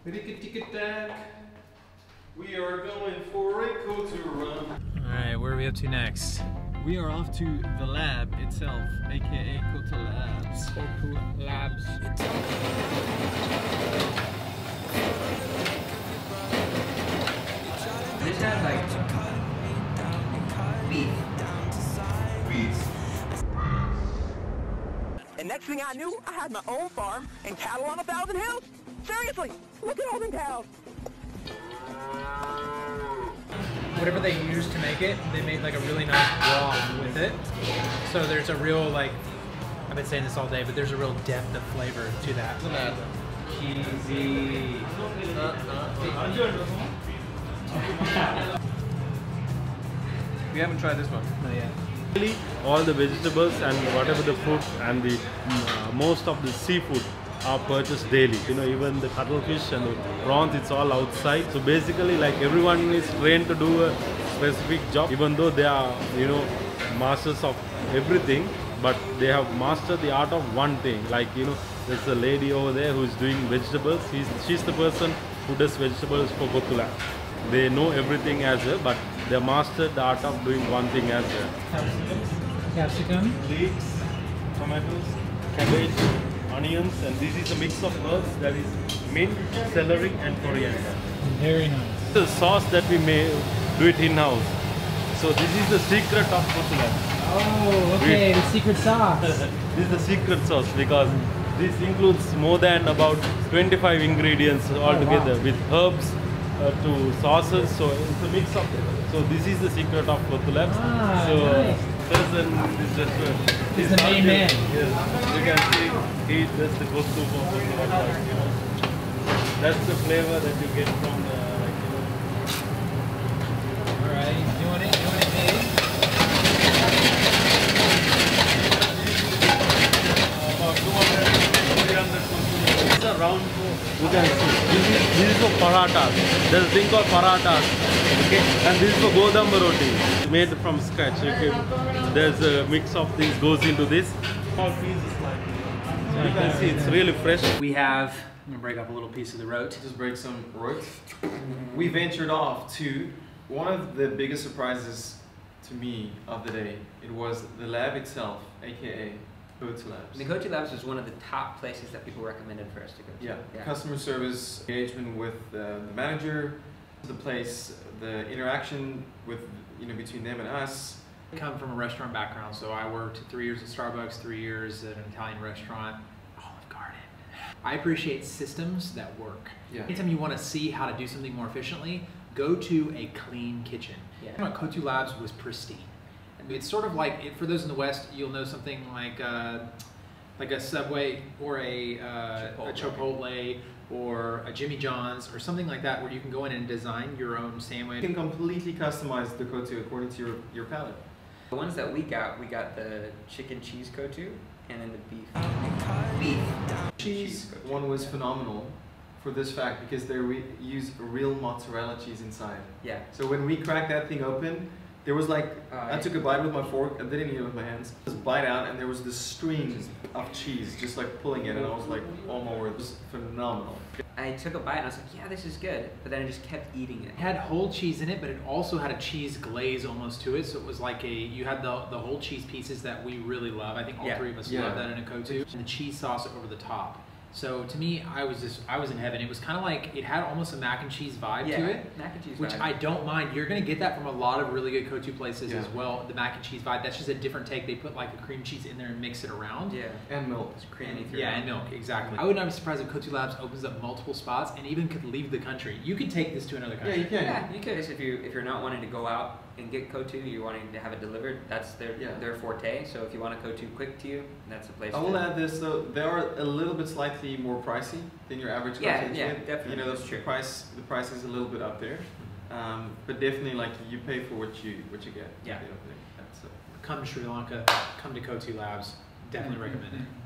We are going for a Kottu run. Alright, where are we up to next? We are off to the lab itself, aka Kottu Labs. Kottu Labs. This has like beef. And next thing I knew, I had my own farm and cattle on 1,000 hills. Seriously, look at all them cows. Whatever they used to make it, they made like a really nice broth with it. So there's a real like, I've been saying this all day, but there's a real depth of flavor to that. Cheesy. We haven't tried this one. Not yet. All the vegetables and whatever the fruit and the most of the seafood are purchased daily. You know, even the cuttlefish and the prawns, it's all outside. So basically, like, everyone is trained to do a specific job, even though they are, you know, masters of everything, but they have mastered the art of one thing. Like, you know, there's a lady over there who's doing vegetables. She's the person who does vegetables for Kottu Labs. They know everything as well, but they mastered the art of doing one thing as well. Capsicum. Leeks, tomatoes, cabbage, onions, and this is a mix of herbs that is mint, celery, and coriander. Very nice. The sauce that we may do it in-house. So this is the secret of Kottu Labs. Oh, okay, the secret sauce. This is the secret sauce because this includes more than about 25 ingredients altogether, with herbs to sauces. So it's a mix of. So this is the secret of Kottu Labs. Ah, so nice. person is just He's the main man. Yes, you can see he does the Kottu for Kottu Labs. You know, that's the flavor that you get from the. All right, he's doing it, big. About 200, 300 Kottu. It's a round. You can see this is for parathas. There's a thing called parathas. Okay, and this is for godamba roti, made from scratch. Okay, there's a mix of things goes into this. Small pieces like this. So you can see it's really fresh. We have, I'm gonna break up a little piece of the rote. Just break some root. We ventured off to one of the biggest surprises to me of the day. It was the lab itself, aka Kottu Labs. The Kottu Labs was one of the top places that people recommended for us to go to. Yeah, customer service, engagement with the manager, the place, the interaction with, you know, between them and us. I come from a restaurant background, so I worked 3 years at Starbucks, 3 years at an Italian restaurant, Olive Garden. I appreciate systems that work. Yeah. Anytime you want to see how to do something more efficiently, go to a clean kitchen. Yeah. Kottu Labs was pristine. It's sort of like, for those in the West, you'll know something like a Subway or a Chipotle or a Jimmy John's or something like that, where you can go in and design your own sandwich. You can completely customize the Kottu according to your palate. The ones that we got the chicken cheese Kottu and then the beef. Cheese one was phenomenal for this fact because they use real mozzarella cheese inside. Yeah. So when we cracked that thing open, there was like, I took a bite with my fork, I didn't eat it with my hands. Just bite out and there was this stream of cheese, just like pulling it, and I was like, oh my word, this is phenomenal. I took a bite and I was like, yeah, this is good. But then I just kept eating it. It had whole cheese in it, but it also had a cheese glaze almost to it. So it was like you had the whole cheese pieces that we really love. I think all three of us love that in a Kottu. And the cheese sauce over the top. So to me, I was in heaven. It was kind of like, it had almost a mac and cheese vibe to it. Mac and cheese which vibe. I don't mind. You're gonna get that from a lot of really good Kottu places as well. The mac and cheese vibe, that's just a different take. They put like a cream cheese in there and mix it around. Yeah. And milk. It's creamy throughout. Yeah, and milk, exactly. I would not be surprised if Kottu Labs opens up multiple spots and even could leave the country. You could take this to another country. Yeah, you can. Yeah, you could. If you're not wanting to go out and get Kottu, you're wanting to have it delivered, that's their forte. So if you want a Kottu quick to you, that's the place. I will add this though, they are a little bit slightly more pricey than your average Kottu. Yeah, definitely. You know, the price is a little bit up there, but definitely like you pay for what you get. Yeah. That's Come to Sri Lanka, come to Kottu Labs. Definitely recommend it.